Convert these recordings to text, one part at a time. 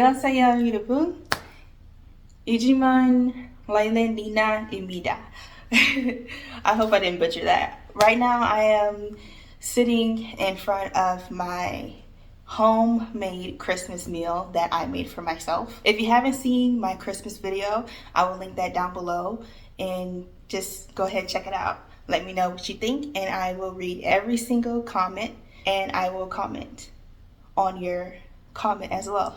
Annyeonghaseyo, Yeolobun. Ijiman Lailenina-imida. I hope I didn't butcher that. Right now, I am sitting in front of my homemade Christmas meal that I made for myself. If you haven't seen my Christmas video, I will link that down below and just go ahead and check it out. Let me know what you think, and I will read every single comment, and I will comment on your comment as well.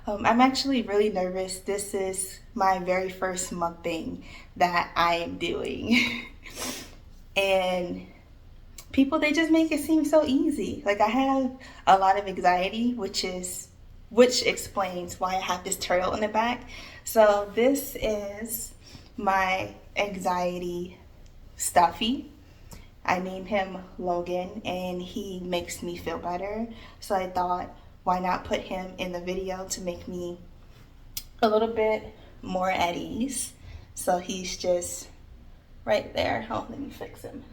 I'm actually really nervous. This is my very first mukbang that I am doing. And people, they just make it seem so easy. Like, I have a lot of anxiety, which explains why I have this turtle in the back. So this is my anxiety stuffy. I named him Logan, and he makes me feel better. So I thought, why not put him in the video to make me a little bit more at ease? So he's just right there. Oh, let me fix him.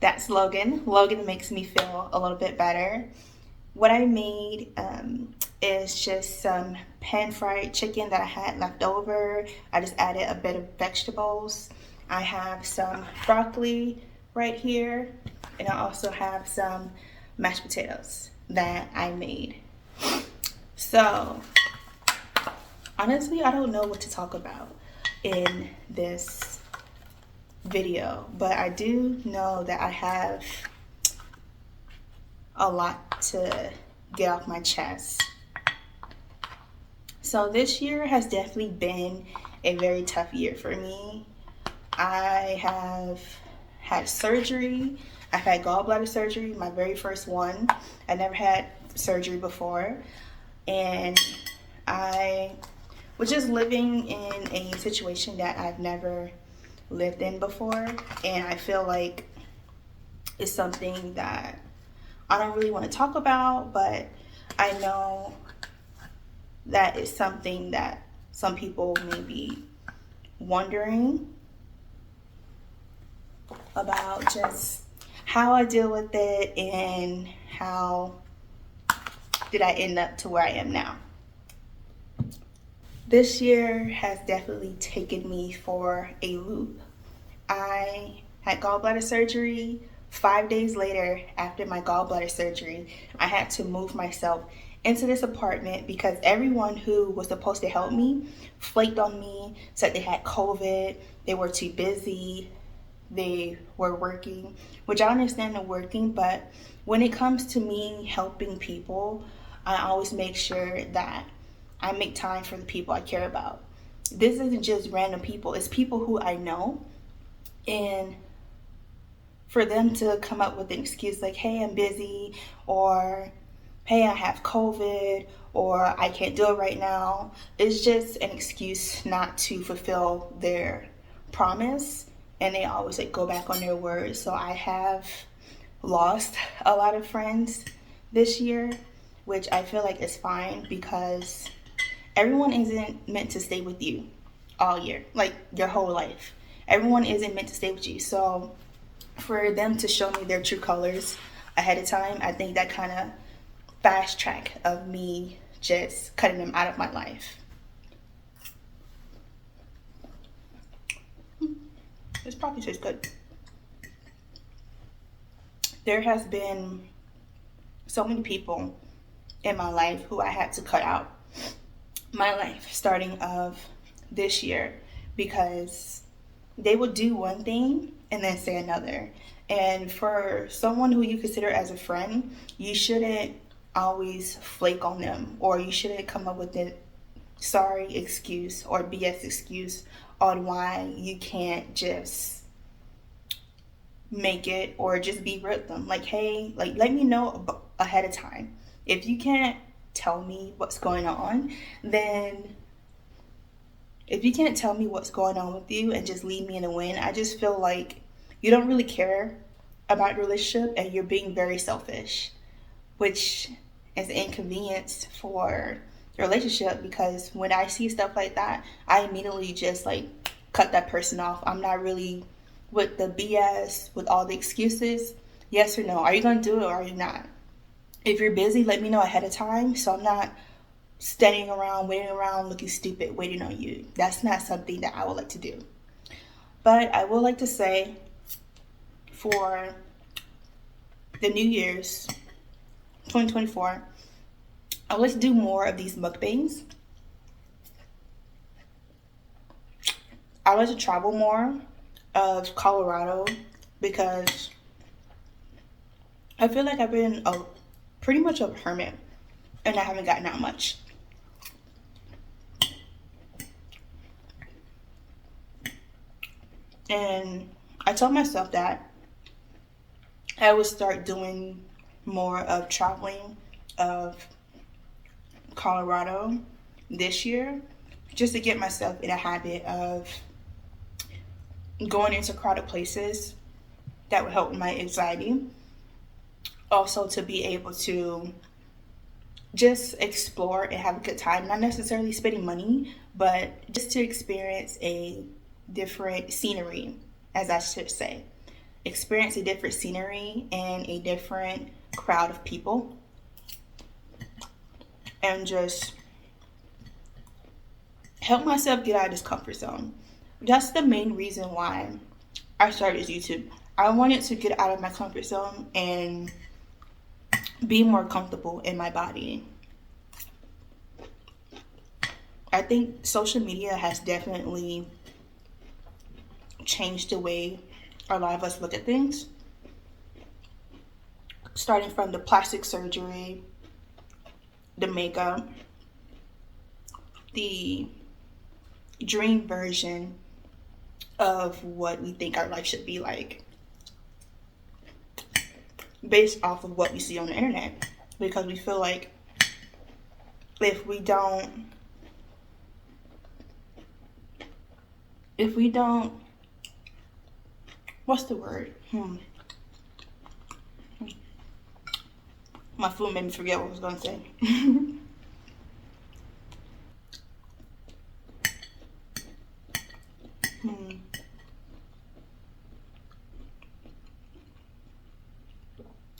That's Logan. Logan makes me feel a little bit better. What I made is just some pan-fried chicken that I had left over. I just added a bit of vegetables. I have some broccoli right here, and I also have some mashed potatoes that I made. So honestly, I don't know what to talk about in this video, but I do know that I have a lot to get off my chest. So this year has definitely been a very tough year for me. I have had surgery. I've had gallbladder surgery, my very first one. I never had surgery before. And I was just living in a situation that I've never lived in before. And I feel like it's something that I don't really want to talk about, but I know that it's something that some people may be wondering about, just how I deal with it and how did I end up to where I am now. This year has definitely taken me for a loop. I had gallbladder surgery. 5 days later, after my gallbladder surgery, I had to move myself into this apartment because everyone who was supposed to help me flaked on me, said they had COVID, they were too busy, they were working, which I understand they're working, but when it comes to me helping people, I always make sure that I make time for the people I care about. This isn't just random people, it's people who I know, and for them to come up with an excuse like, hey, I'm busy, or hey, I have COVID, or I can't do it right now, it's just an excuse not to fulfill their promise, and they always like go back on their word. So I have lost a lot of friends this year, which I feel like is fine because everyone isn't meant to stay with you all year, like your whole life. Everyone isn't meant to stay with you. So for them to show me their true colors ahead of time, I think that kind of fast track of me just cutting them out of my life. This probably tastes good. There has been so many people in my life who I had to cut out my life starting of this year because they would do one thing and then say another. And for someone who you consider as a friend, you shouldn't always flake on them, or you shouldn't come up with a sorry excuse or BS excuse on why you can't just make it or just be with them. Like, hey, like, let me know ahead of time. If you can't tell me what's going on, then if you can't tell me what's going on with you and just leave me in the wind, I just feel like you don't really care about your relationship and you're being very selfish, which is an inconvenience for the relationship, because when I see stuff like that, I immediately just like cut that person off. I'm not really with the BS, with all the excuses. Yes or no? Are you gonna do it or are you not? If you're busy, let me know ahead of time so I'm not standing around, waiting around, looking stupid, waiting on you. That's not something that I would like to do. But I would like to say for the New Year's 2024, I would like to do more of these mukbangs. I would like to travel more of Colorado because I feel like I've been pretty much a hermit and I haven't gotten out much. And I told myself that I would start doing more of traveling of Colorado this year just to get myself in a habit of going into crowded places. That would help my anxiety. Also to be able to just explore and have a good time, not necessarily spending money, but just to experience a different scenery, as I should say. Experience a different scenery and a different crowd of people. And just help myself get out of this comfort zone. That's the main reason why I started YouTube. I wanted to get out of my comfort zone and be more comfortable in my body. I think social media has definitely changed the way a lot of us look at things. Starting from the plastic surgery, the makeup, the dream version of what we think our life should be like based off of what we see on the internet, because we feel like if we don't what's the word? My food made me forget what I was gonna say.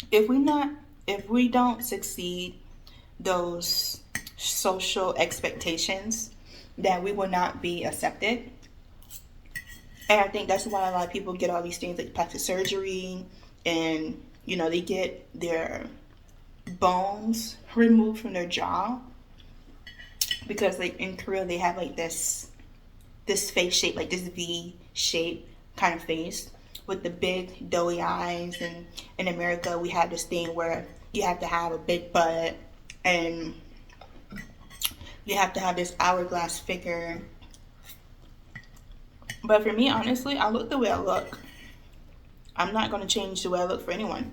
If we don't succeed those social expectations, then we will not be accepted. And I think that's why a lot of people get all these things like plastic surgery, and they get their bones removed from their jaw, because like in Korea they have like this face shape, like this V shape kind of face with the big doughy eyes, and in America we have this thing where you have to have a big butt and you have to have this hourglass figure. But for me, honestly, I look the way I look. I'm not going to change the way I look for anyone.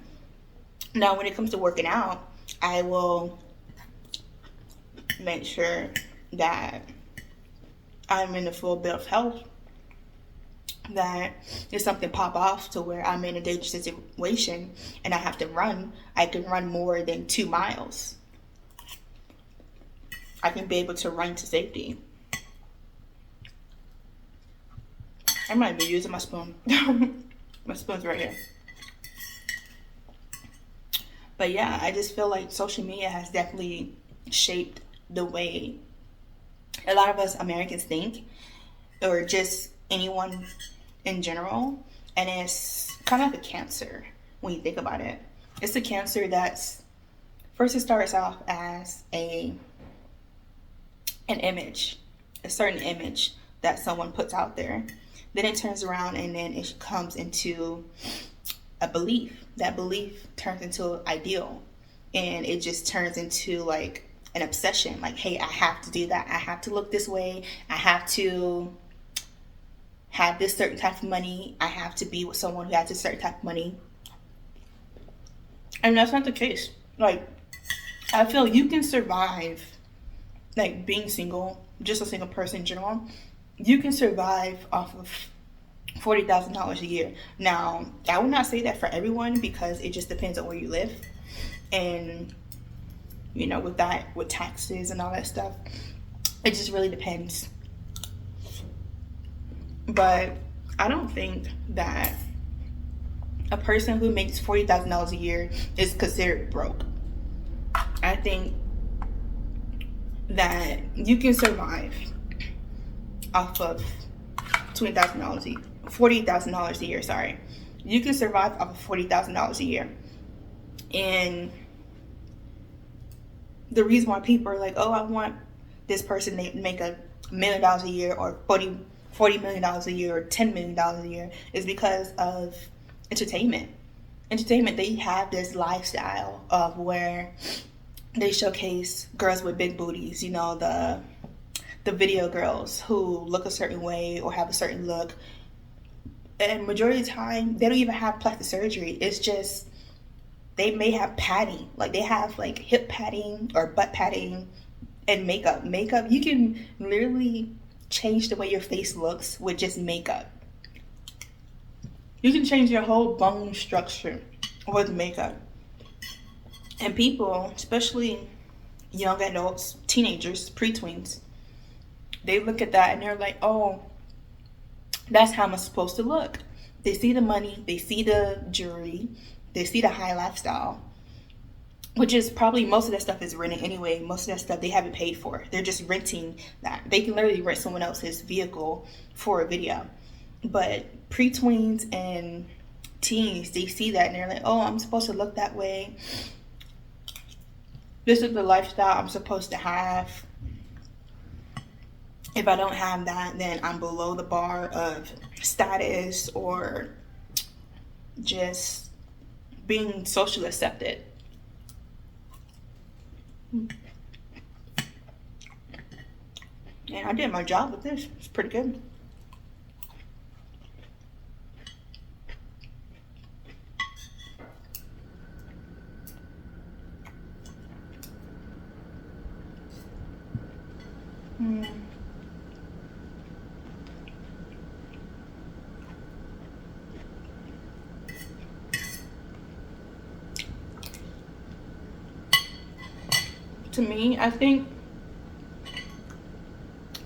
Now, when it comes to working out, I will make sure that I'm in a full bit of health, that if something pop off to where I'm in a dangerous situation and I have to run, I can run more than 2 miles. I can be able to run to safety. I might be using my spoon. My spoon's right here. But yeah, I just feel like social media has definitely shaped the way a lot of us Americans think, or just anyone in general. And it's kind of like a cancer when you think about it. It's a cancer that's, first it starts off as an image, a certain image that someone puts out there. Then it turns around and then it comes into a belief. That belief turns into an ideal, and it just turns into like an obsession. Like, hey, I have to do that. I have to look this way. I have to have this certain type of money. I have to be with someone who has a certain type of money. And that's not the case. Like, I feel you can survive, like being single, just a single person in general. You can survive off of $40,000 a year. Now, I would not say that for everyone, because it just depends on where you live, and with taxes and all that stuff, it just really depends. But I don't think that a person who makes $40,000 a year is considered broke. I think that you can survive off of $40,000 a year, sorry. You can survive off of $40,000 a year. And the reason why people are like, oh, I want this person to make $1 million a year, or $40 million a year, or $10 million a year, is because of entertainment. They have this lifestyle of where they showcase girls with big booties, you know, the video girls who look a certain way or have a certain look. And majority of the time, they don't even have plastic surgery. It's just, they may have padding. Like, they have like hip padding or butt padding and makeup. You can literally change the way your face looks with just makeup. You can change your whole bone structure with makeup. And people, especially young adults, teenagers, pre-tweens, they look at that and they're like, oh, that's how I'm supposed to look. They see the money, they see the jewelry, they see the high lifestyle, which is probably, most of that stuff is rented anyway. Most of that stuff they haven't paid for. They're just renting that. They can literally rent someone else's vehicle for a video. But pre-tweens and teens, they see that and they're like, oh, I'm supposed to look that way. This is the lifestyle I'm supposed to have. If I don't have that, then I'm below the bar of status or just being socially accepted. And I did my job with this. It's pretty good. To me, I think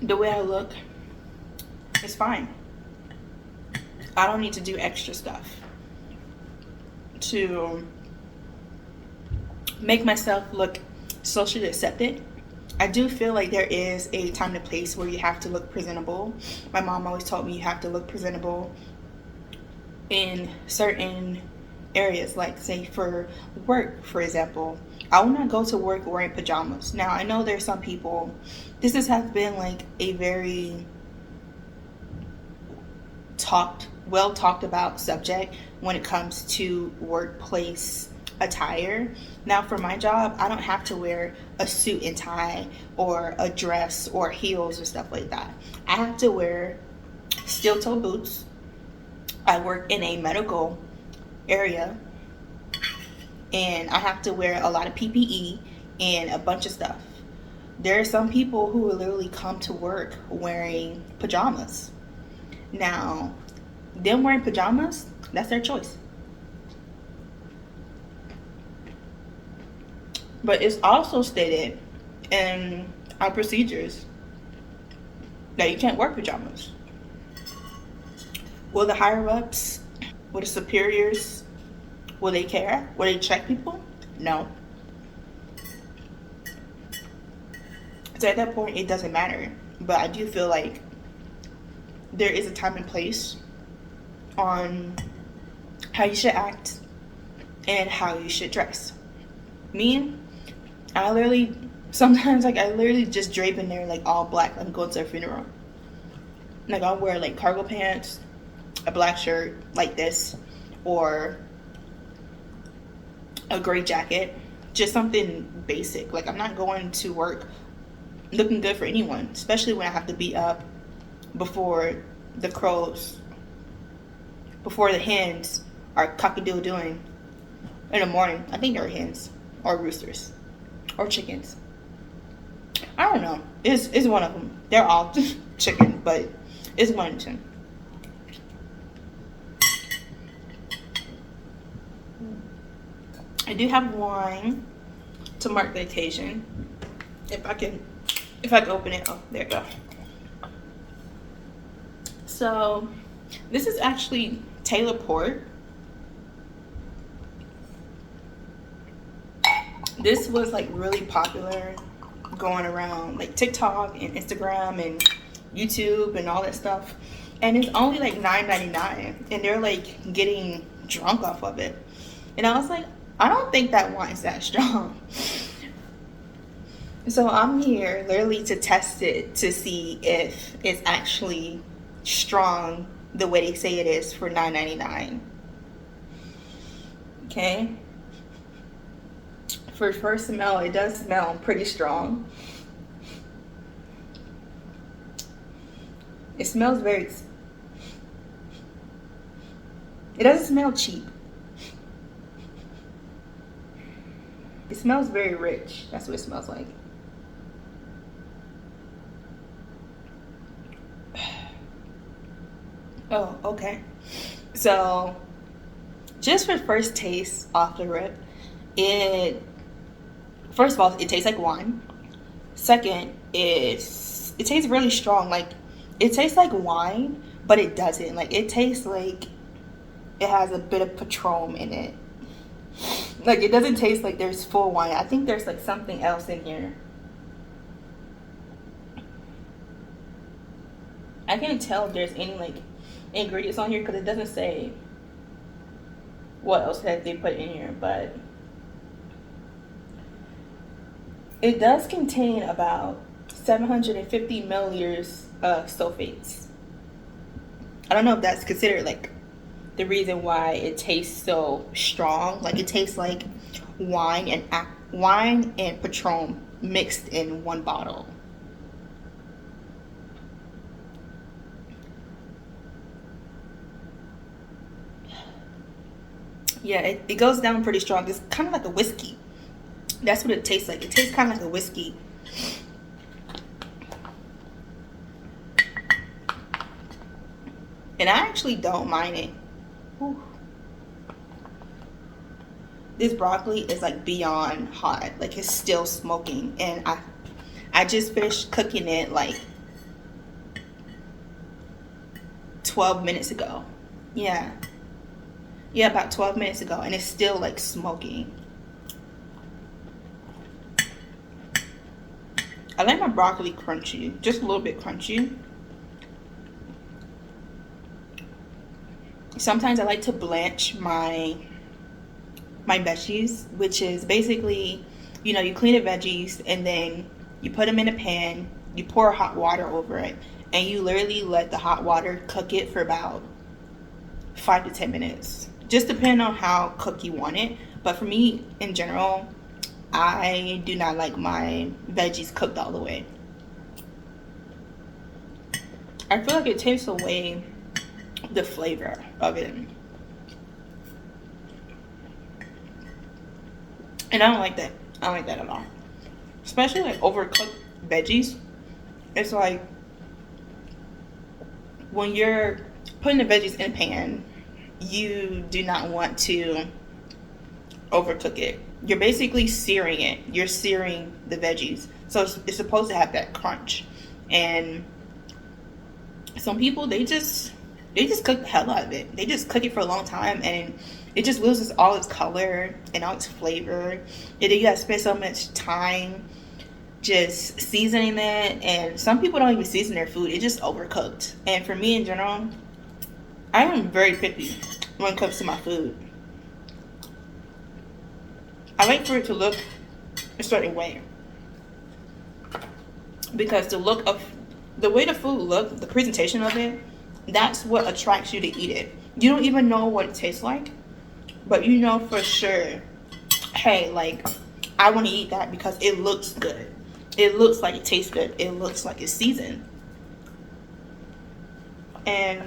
the way I look is fine. I don't need to do extra stuff to make myself look socially accepted. I do feel like there is a time and place where you have to look presentable. My mom always told me you have to look presentable in certain areas, like say for work, for example. I will not go to work wearing pajamas. Now, I know there's some people, this has been like a very well talked about subject when it comes to workplace attire. Now, for my job, I don't have to wear a suit and tie or a dress or heels or stuff like that. I have to wear steel-toe boots. I work in a medical area, and I have to wear a lot of PPE and a bunch of stuff. There are some people who will literally come to work wearing pajamas. Now, them wearing pajamas, that's their choice. But it's also stated in our procedures that you can't wear pajamas. Will the higher ups, will the superiors, will they care? Will they check people? No. So at that point, it doesn't matter. But I do feel like there is a time and place on how you should act and how you should dress. Me, I literally, sometimes like I literally just drape in there like all black. I'm going to a funeral. Like I'll wear like cargo pants, a black shirt like this, or a gray jacket, just something basic. Like I'm not going to work looking good for anyone, especially when I have to be up before the crows, before the hens are cock-a-doodle-doing in the morning. I think they're hens or roosters or chickens. I don't know. It's one of them. They're all chicken, but it's one of them. I do have wine to mark the occasion. If I can open it. Oh, there you go. So this is actually Taylor port. This was like really popular going around like TikTok and Instagram and YouTube and all that stuff. And it's only like $9.99, and they're like getting drunk off of it. And I was like, I don't think that wine's that strong. So I'm here literally to test it to see if it's actually strong the way they say it is for $9.99. Okay. For first smell, it does smell pretty strong. It smells very... It doesn't smell cheap. It smells very rich. That's what it smells like. Oh, okay. So, just for first taste off the rip, first of all, it tastes like wine. Second, it tastes really strong. Like, it tastes like wine, but it doesn't. Like, it tastes like it has a bit of Patron in it. Like, it doesn't taste like there's full wine. I think there's like something else in here. I can't tell if there's any like ingredients on here because it doesn't say what else that they put in here, but it does contain about 750 milliliters of sulfates. I don't know if that's considered like the reason why it tastes so strong. Like, it tastes like wine and Patron mixed in one bottle. Yeah, it goes down pretty strong. It's kind of like a whiskey. That's what it tastes like. It tastes kind of like a whiskey. And I actually don't mind it. Whew. This broccoli is like beyond hot. Like, it's still smoking. And I just finished cooking it like 12 minutes ago. Yeah, about 12 minutes ago, and it's still like smoking. I like my broccoli crunchy, just a little bit crunchy. Sometimes I like to blanch my veggies, which is basically, you know, you clean the veggies and then you put them in a pan, you pour hot water over it, and you literally let the hot water cook it for about 5 to 10 minutes. Just depending on how cooked you want it. But for me, in general, I do not like my veggies cooked all the way. I feel like it takes away the flavor of it. And I don't like that. I don't like that at all. Especially like overcooked veggies. It's like when you're putting the veggies in a pan, you do not want to overcook it. You're basically searing it. You're searing the veggies. So it's supposed to have that crunch. And some people, they just cook the hell out of it. They just cook it for a long time and it just loses all its color and all its flavor. And then you gotta spend so much time just seasoning it. And some people don't even season their food. It's just overcooked. And for me in general, I am very picky when it comes to my food. I like for it to look a certain way. Because the way the food looks, the presentation of it, that's what attracts you to eat it. You don't even know what it tastes like, but you know for sure, hey, like, I want to eat that because it looks good. It looks like it tastes good. It looks like it's seasoned. And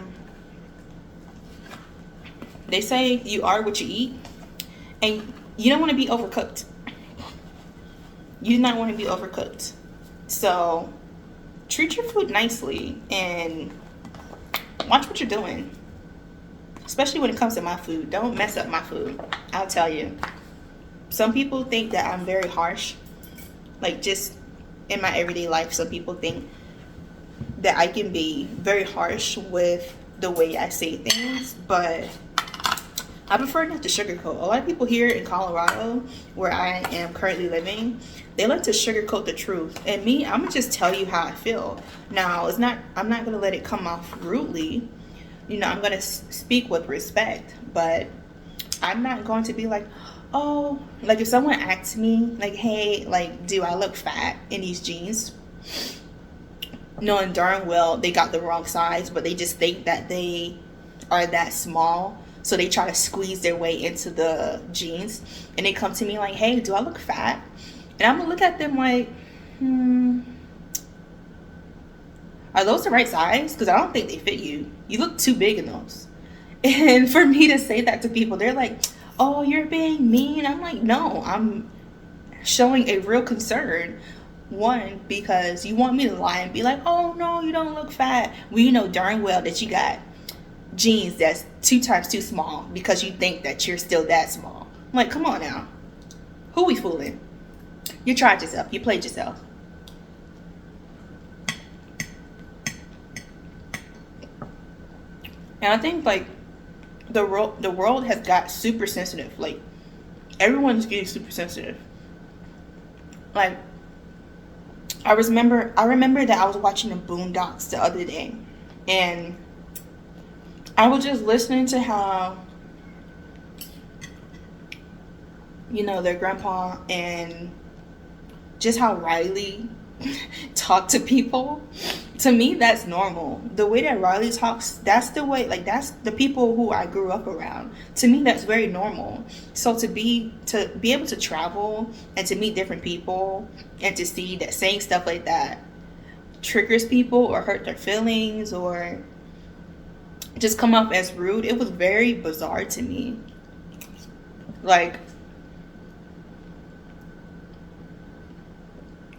they say you are what you eat, and you don't want to be overcooked. You do not want to be overcooked. So treat your food nicely and watch what you're doing. Especially when it comes to my food. Don't mess up my food. I'll tell you. Some people think that I'm very harsh. Like, just in my everyday life, some people think that I can be very harsh with the way I say things. But I prefer not to sugarcoat. A lot of people here in Colorado, where I am currently living, they like to sugarcoat the truth. And me, I'm gonna just tell you how I feel. Now, I'm not gonna let it come off rudely. You know, I'm gonna speak with respect, but I'm not going to be like, oh, like if someone asks me, like, hey, like, do I look fat in these jeans? Knowing darn well they got the wrong size, but they just think that they are that small. So they try to squeeze their way into the jeans. And they come to me like, hey, do I look fat? And I'm gonna look at them like, are those the right size? Because I don't think they fit you. You look too big in those. And for me to say that to people, they're like, oh, you're being mean. I'm like, no, I'm showing a real concern. One, because you want me to lie and be like, oh, no, you don't look fat. Well, you know darn well that you got jeans that's 2 times too small because you think that you're still that small. I'm like, come on now. Who we fooling? You tried yourself. You played yourself. And I think, like, the world has got super sensitive. Like, everyone's getting super sensitive. Like, I remember that I was watching the Boondocks the other day, and I was just listening to how, you know, their grandpa and just how Riley talked to people. To me, that's normal. The way that Riley talks, that's the way, like, that's the people who I grew up around. To me, that's very normal. So to be able to travel and to meet different people and to see that saying stuff like that triggers people or hurt their feelings or just come off as rude, it was very bizarre to me. Like,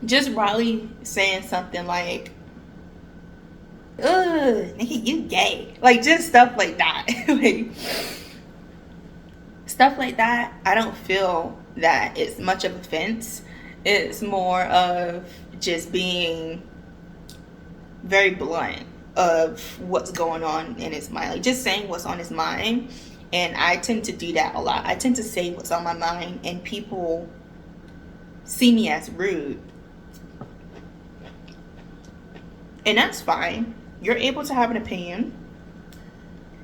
just Riley saying something like, ugh, nigga, you gay. Like, just stuff like that. Like, stuff like that, I don't feel that it's much of offense. It's more of just being very blunt of what's going on in his mind. Like, just saying what's on his mind. And I tend to do that a lot. I tend to say what's on my mind, and people see me as rude. And that's fine. You're able to have an opinion.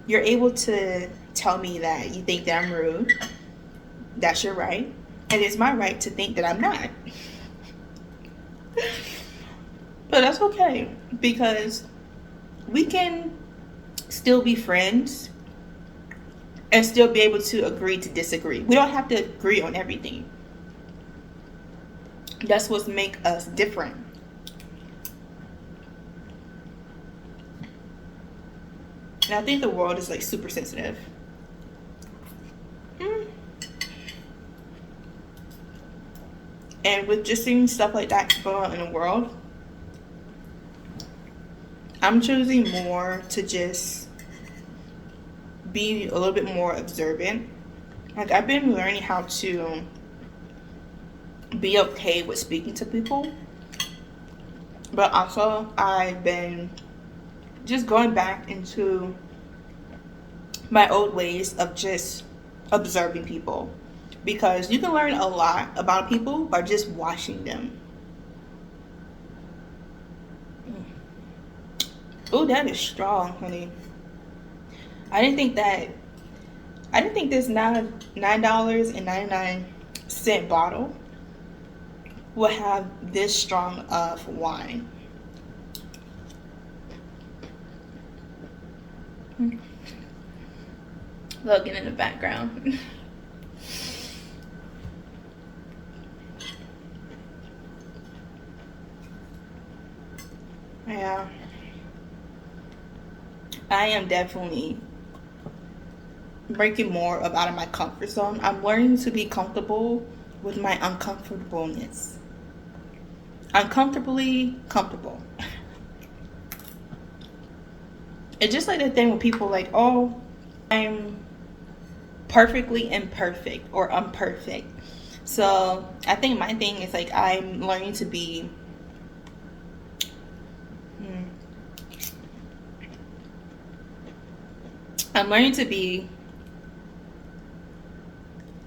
You're able to tell me that you think that I'm rude. That's your right. And it's my right to think that I'm not. But that's okay, because we can still be friends and still be able to agree to disagree. We don't have to agree on everything. That's what makes us different. And I think the world is, like, super sensitive. And with just seeing stuff like that going on in the world, I'm choosing more to just be a little bit more observant. Like, I've been learning how to be okay with speaking to people. But also, I've been just going back into my old ways of just observing people, because you can learn a lot about people by just watching them. Oh, that is strong, honey. I didn't think this $9.99 bottle would have this strong of wine. Logan in the background. Yeah. I am definitely breaking more up out of my comfort zone. I'm learning to be comfortable with my uncomfortableness. Uncomfortably comfortable. It's just like the thing with people like, oh, I'm perfectly imperfect or imperfect. So I think my thing is, like, I'm learning to be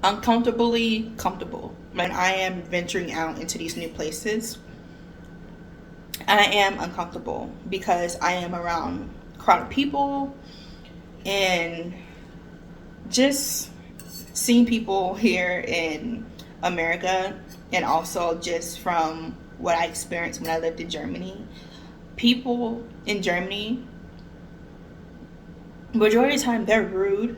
uncomfortably comfortable. When I am venturing out into these new places, I am uncomfortable because I am around crowded people, and just seeing people here in America, and also just from what I experienced when I lived in Germany, people in Germany, majority of the time, they're rude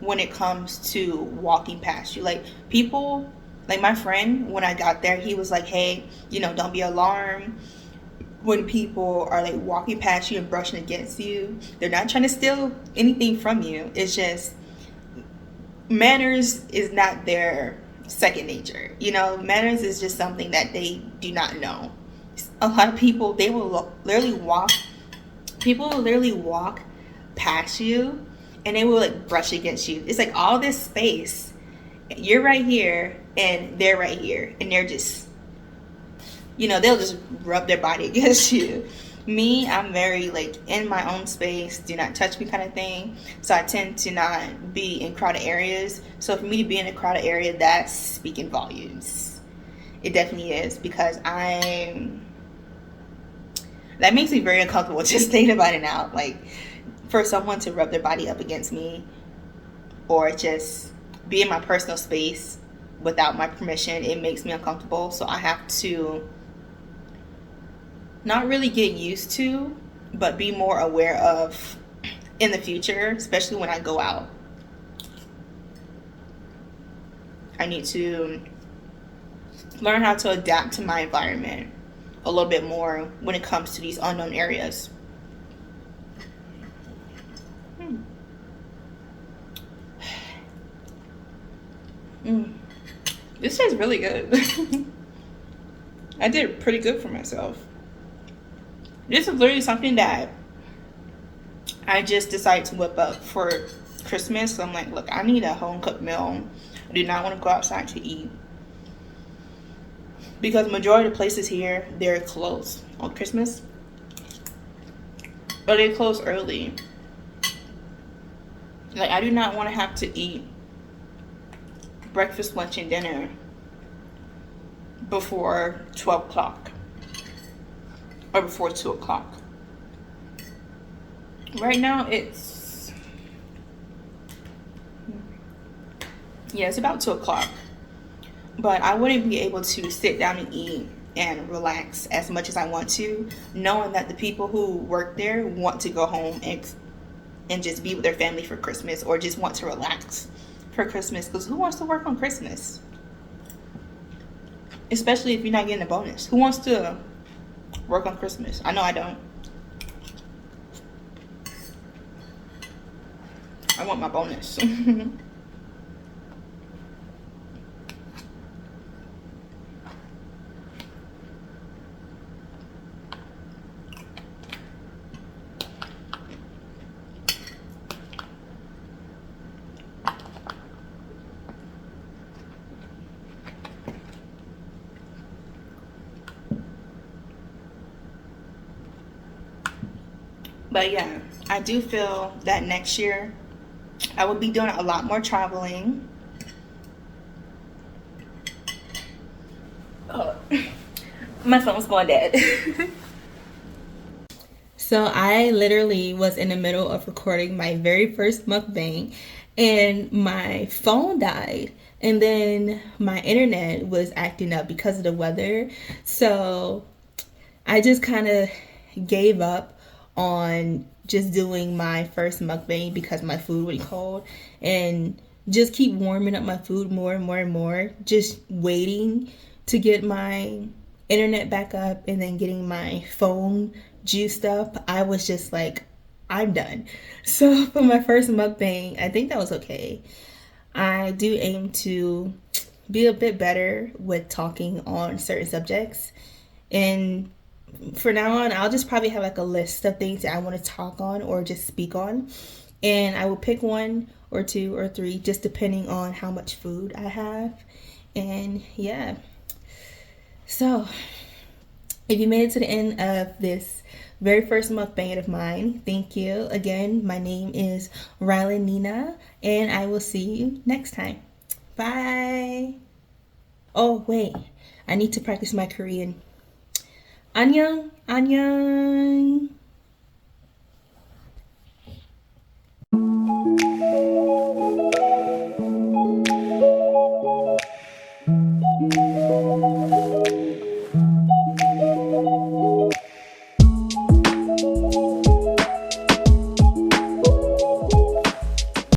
when it comes to walking past you. Like, people, like my friend, when I got there, he was like, hey, don't be alarmed when people are like walking past you and brushing against you. They're not trying to steal anything from you. It's just manners is not their second nature. Manners is just something that they do not know. A lot of people, they will literally walk past you, and they will like brush against you. It's like all this space, you're right here and they're right here, and they're just, they'll just rub their body against you. Me, I'm very like in my own space, do not touch me kind of thing. So I tend to not be in crowded areas. So for me to be in a crowded area, that's speaking volumes. It definitely is, because that makes me very uncomfortable just thinking about it now. Like, for someone to rub their body up against me, or just be in my personal space without my permission, it makes me uncomfortable. So I have to not really get used to, but be more aware of in the future, especially when I go out. I need to learn how to adapt to my environment a little bit more when it comes to these unknown areas. This tastes really good. I did pretty good for myself. This is literally something that I just decided to whip up for Christmas. So I'm like, look, I need a home cooked meal. I do not want to go outside to eat, because majority of the places here, they're closed on Christmas, or they close early. Like, I do not want to have to eat breakfast, lunch, and dinner before 12 o'clock or before 2 o'clock. Right now it's about 2 o'clock, but I wouldn't be able to sit down and eat and relax as much as I want to, knowing that the people who work there want to go home and just be with their family for Christmas, or just want to relax for Christmas, because who wants to work on Christmas? Especially if you're not getting a bonus. Who wants to work on Christmas? I know I don't. I want my bonus. But yeah, I do feel that next year I will be doing a lot more traveling. Oh, my phone's going dead. So I literally was in the middle of recording my very first mukbang, and my phone died, and then my internet was acting up because of the weather. So I just kind of gave up on just doing my first mukbang because my food was cold, and just keep warming up my food more and more and more, just waiting to get my internet back up and then getting my phone juiced up. I was just like, I'm done. So for my first mukbang, I think that was okay. I do aim to be a bit better with talking on certain subjects, and for now on, I'll just probably have like a list of things that I want to talk on or just speak on, and I will pick one or two or three, just depending on how much food I have. And yeah, so if you made it to the end of this very first mukbang of mine, thank you again. My name is Rylan Nina, and I will see you next time. Bye. Oh, wait. I need to practice my Korean. 안녕, 안녕.